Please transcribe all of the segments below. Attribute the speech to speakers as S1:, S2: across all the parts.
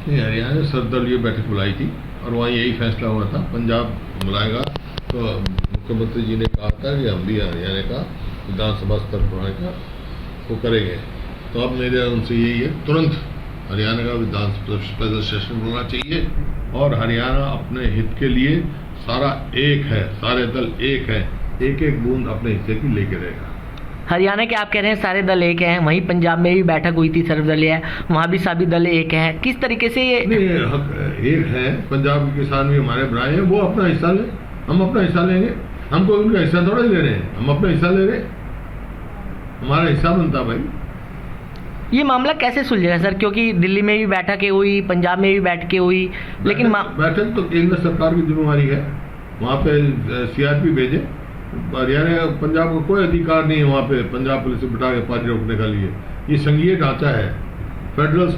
S1: नहीं, हरियाणा ने सर्वदलीय बैठक बुलाई थी और वहाँ यही फैसला हुआ था, पंजाब बुलाएगा तो मुख्यमंत्री जी ने कहा था कि हम भी हरियाणा का विधानसभा स्तर बढ़ाने का वो करेंगे। तो अब मेरे उनसे यही है, तुरंत हरियाणा का विधानसभा स्पेशल सेशन होना चाहिए और हरियाणा अपने हित के लिए सारा एक है, सारे दल एक है, एक एक बूंद अपने हिस्से की लेके रहेगा।
S2: हरियाणा के आप कह रहे हैं सारे दल एक हैं, वहीं पंजाब में भी बैठक हुई थी सर्वदलीय, वहाँ भी सभी दल एक हैं, किस तरीके से ये
S1: एक है? पंजाब के किसान भी हमारे भाई हैं, वो अपना हिस्सा लें, हम अपना हिस्सा लेंगे, हमको उनका हिस्सा थोड़ा ही ले रहे हैं, हम अपना हिस्सा ले रहे हैं, हमारा हिस्सा बनता भाई।
S2: ये मामला कैसे सुलझेगा सर, क्योंकि दिल्ली में भी बैठकें हुई, पंजाब में भी बैठकें हुई, लेकिन
S1: बैठक तो केंद्र सरकार की जिम्मेवारी है, वहाँ पे सीआरपी भेजे। हरियाणा पंजाब को कोई अधिकार नहीं है वहाँ पे पंजाब पुलिस से बिठा के पानी रोकने का लिए। ये संघीय ढांचा है, फेडरल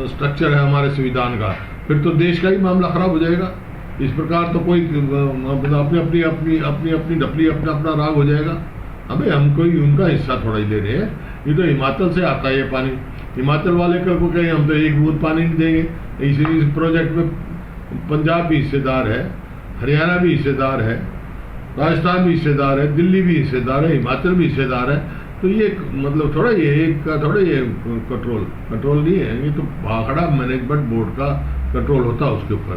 S1: स्ट्रक्चर है हमारे संविधान का, फिर तो देश का ही मामला खराब हो जाएगा। इस प्रकार तो कोई अपनी अपनी अपनी अपनी ढपली अपना अपना राग हो जाएगा। अबे हम कोई उनका हिस्सा थोड़ा ही ले रहे हैं, ये तो हिमाचल से आता है ये पानी, हिमाचल वाले को कहें हम तो एक बूंद पानी नहीं देंगे। इस प्रोजेक्ट में पंजाब भी हिस्सेदार है, हरियाणा भी हिस्सेदार है, राजस्थान भी हिस्सेदार है, दिल्ली भी हिस्सेदार है, हिमाचल भी हिस्सेदार है। तो ये मतलब थोड़ा ये एक का थोड़ा ये कंट्रोल नहीं है, ये तो भाखड़ा मैनेजमेंट बोर्ड का कंट्रोल होता है उसके ऊपर।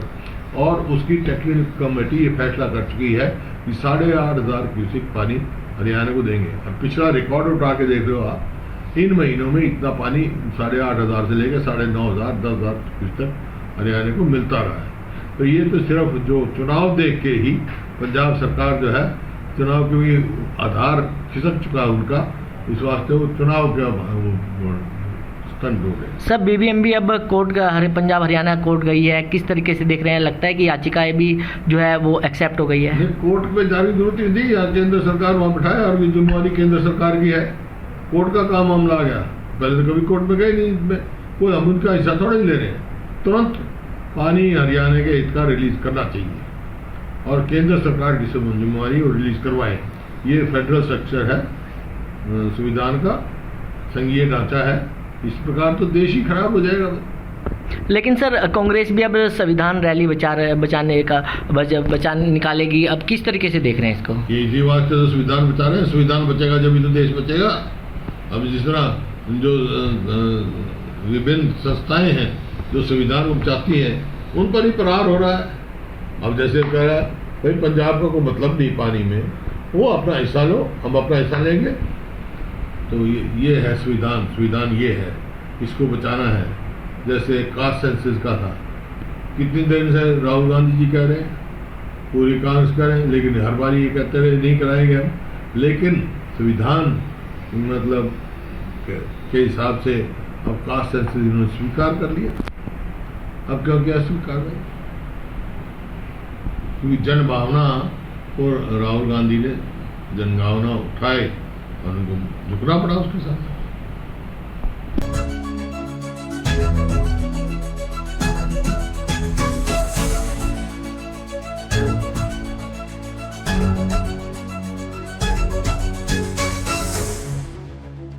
S1: और उसकी टेक्निकल कमेटी ये फैसला कर चुकी है कि 8,500 क्यूसेक पानी हरियाणा को देंगे। अब पिछला रिकॉर्ड उठा के देख रहे हो आप, इन महीनों में इतना पानी 8,500 से लेकर 9,500 10,000 क्यूसेक हरियाणा को मिलता रहा है। तो ये तो सिर्फ जो चुनाव देख के ही पंजाब सरकार जो है, चुनाव के भी आधार खिसक चुका है उनका, इस वास्ते वो चुनाव का स्टंट हो गए।
S2: सब बीबीएमबी अब कोर्ट का पंजाब हरियाणा कोर्ट गई है, किस तरीके से देख रहे हैं? लगता है कि याचिकाएं भी जो है वो एक्सेप्ट हो गई है?
S1: कोर्ट में जाने की जरूरत नहीं थी, केंद्र सरकार वहाँ बिठाया और जिम्मेवारी केंद्र सरकार की है, कोर्ट का काम मामला आ गया। पहले तो कभी कोर्ट में गए नहीं, इसमें कोई हम उनका हिस्सा थोड़ा ही ले रहे हैं। तुरंत पानी हरियाणा के हित का रिलीज करना चाहिए और केंद्र सरकार की जिम्मेवारी वो रिलीज करवाए। ये फेडरल स्ट्रक्चर है, संविधान का संघीय ढांचा है, इस प्रकार तो देश ही खराब हो जाएगा।
S2: लेकिन सर कांग्रेस भी अब संविधान रैली बचाने निकालेगी, अब किस तरीके से देख रहे हैं इसको?
S1: ये इसी वास्ते तो संविधान बचा रहे हैं, संविधान बचेगा जब ही तो देश बचेगा। अब जिस तरह जो विभिन्न संस्थाएं हैं जो संविधान को बचाती हैं, उन पर ही प्रहार हो रहा है। अब जैसे कह रहा है भाई पंजाब का कोई मतलब नहीं पानी में, वो अपना हिस्सा लो, हम अपना हिस्सा लेंगे। तो ये है संविधान ये है, इसको बचाना है। जैसे कास्ट सेंसस का था, कितनी देर से राहुल गांधी जी कह रहे हैं, पूरी कांग्रेस कह रहे हैं, लेकिन हर बार ये कहते रहे नहीं कराएंगे हम। लेकिन संविधान मतलब के हिसाब से अब कास्ट सेंसस इन्होंने स्वीकार कर लिया। अब क्यों क्या स्वीकार है? क्योंकि जन भावना और राहुल गांधी ने जन भावना उठाए और उनको झुकना पड़ा उसके साथ।